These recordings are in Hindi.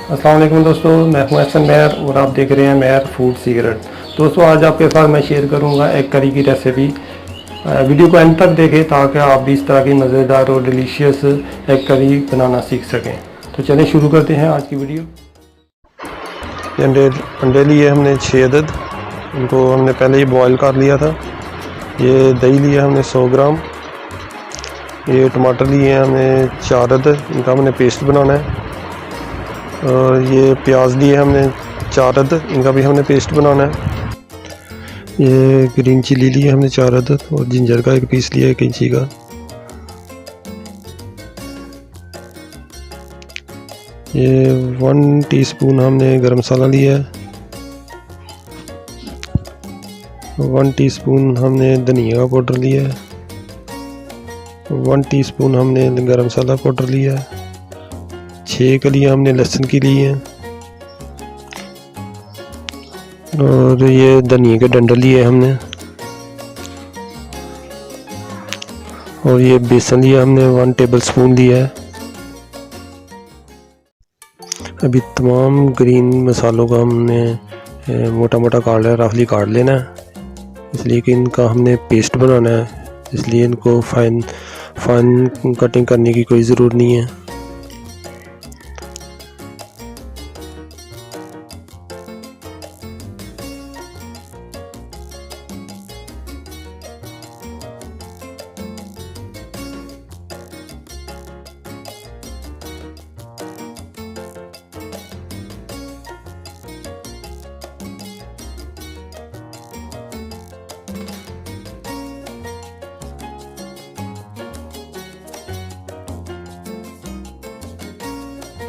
अस्सलाम वालेकुम दोस्तों, मैं हूं एहसन मेहर और आप देख रहे हैं मेहर फूड सीक्रेट। दोस्तों आज आपके साथ मैं शेयर करूंगा एग करी की रेसिपी। वीडियो को एंड तक देखें ताकि आप भी इस तरह की मज़ेदार और डिलीशियस एग करी बनाना सीख सकें। तो चलें शुरू करते हैं आज की वीडियो। अंडे लिए हमने 6 अदद, इनको हमने पहले ही बॉयल कर लिया था। ये दही लिया हमने 100 ग्राम। ये टमाटर लिए हमने 4 अदद, इनका हमने पेस्ट बनाना है। और ये प्याज लिए हमने 4 अदद, इनका भी हमने पेस्ट बनाना है। ये ग्रीन चिली लिए हमने 4 अदद और जिंजर का एक पीस लिया 1 इंची का। ये 1 टीस्पून हमने गरम मसाला लिया है। 1 टीस्पून हमने धनिया का पाउडर लिया है। 1 टीस्पून हमने गरम मसाला पाउडर लिया है। 6 कलियाँ हमने लहसुन की ली हैं। और ये धनिया के डंडल लिए हमने। और ये बेसन लिया हमने 1 टेबल स्पून लिया है। अभी तमाम ग्रीन मसालों का हमने मोटा मोटा काट लिया, रफली काट लेना है, इसलिए कि इनका हमने पेस्ट बनाना है, इसलिए इनको फाइन कटिंग करने की कोई ज़रूरत नहीं है।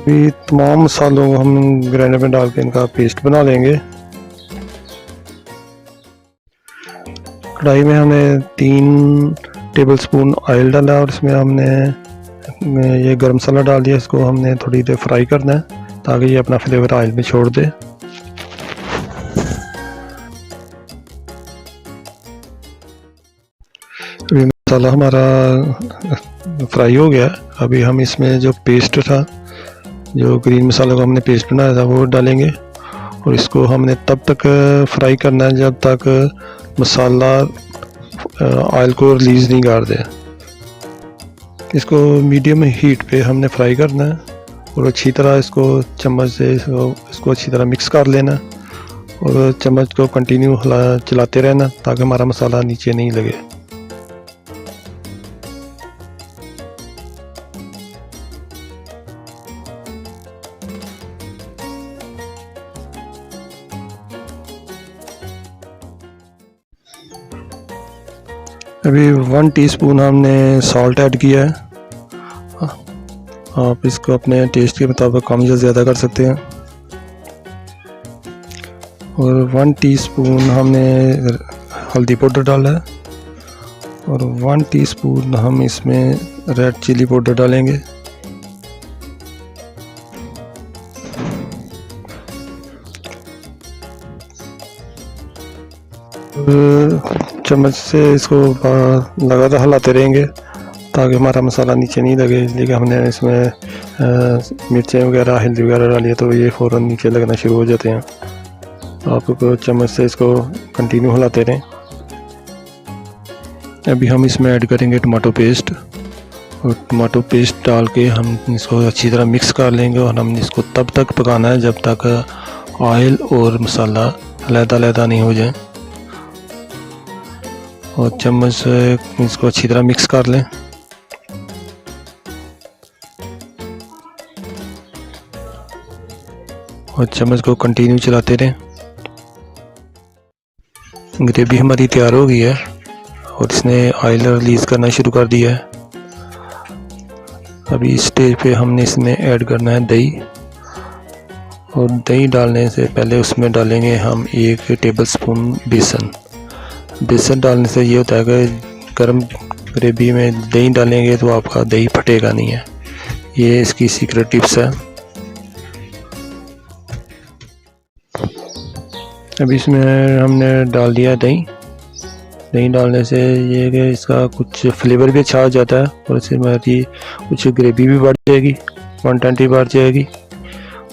अभी तमाम मसालों को हम ग्राइंडर में डाल के इनका पेस्ट बना लेंगे। कढ़ाई में हमने 3 टेबलस्पून ऑयल डाला और इसमें हमने ये गरम मसाला डाल दिया। इसको हमने थोड़ी देर फ्राई करना है ताकि ये अपना फ्लेवर ऑयल में छोड़ दे। अभी मसाला हमारा फ्राई हो गया। अभी हम इसमें जो पेस्ट था, जो ग्रीन मसालों का हमने पेस्ट बनाया था, वो डालेंगे और इसको हमने तब तक फ्राई करना है जब तक मसाला ऑयल को रिलीज़ नहीं कर दे। इसको मीडियम हीट पे हमने फ्राई करना है और अच्छी तरह इसको चम्मच से इसको अच्छी तरह मिक्स कर लेना और चम्मच को कंटिन्यू चलाते रहना ताकि हमारा मसाला नीचे नहीं लगे। अभी 1 टीस्पून हमने सॉल्ट ऐड किया है। आप इसको अपने टेस्ट के मुताबिक कम या ज़्यादा कर सकते हैं। और 1 टीस्पून हमने हल्दी पाउडर डाला है और 1 टीस्पून हम इसमें रेड चिली पाउडर डालेंगे। चम्मच से इसको लगातार हिलाते रहेंगे ताकि हमारा मसाला नीचे नहीं लगे, इसलिए कि हमने इसमें मिर्चें वगैरह हल्दी वगैरह डाली है तो ये फ़ौरन नीचे लगना शुरू हो जाते हैं। आपको चम्मच से इसको कंटिन्यू हिलाते रहें। अभी हम इसमें ऐड करेंगे टमाटो पेस्ट और टमाटो पेस्ट डाल के हम इसको अच्छी तरह मिक्स कर लेंगे और हम इसको तब तक पकाना है जब तक ऑयल और मसाला अलग-अलग नहीं हो जाए। और चम्मच से इसको अच्छी तरह मिक्स कर लें। और चम्मच को कंटिन्यू चलाते रहें। ग्रेवी हमारी तैयार हो गई है और इसने ऑयल रिलीज़ करना शुरू कर दिया है। अभी इस स्टेज पे हमने इसमें ऐड करना है दही। और दही डालने से पहले उसमें डालेंगे हम 1 टेबलस्पून बेसन। बेसन डालने से ये होता है कि गर्म ग्रेवी में दही डालेंगे तो आपका दही फटेगा नहीं है। ये इसकी सीक्रेट टिप्स है। अभी इसमें हमने डाल दिया दही। दही डालने से ये कि इसका कुछ फ्लेवर भी अच्छा आ जाता है और इससे हमारी कुछ ग्रेवी भी बढ़ जाएगी, 120 बढ़ जाएगी।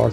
8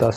10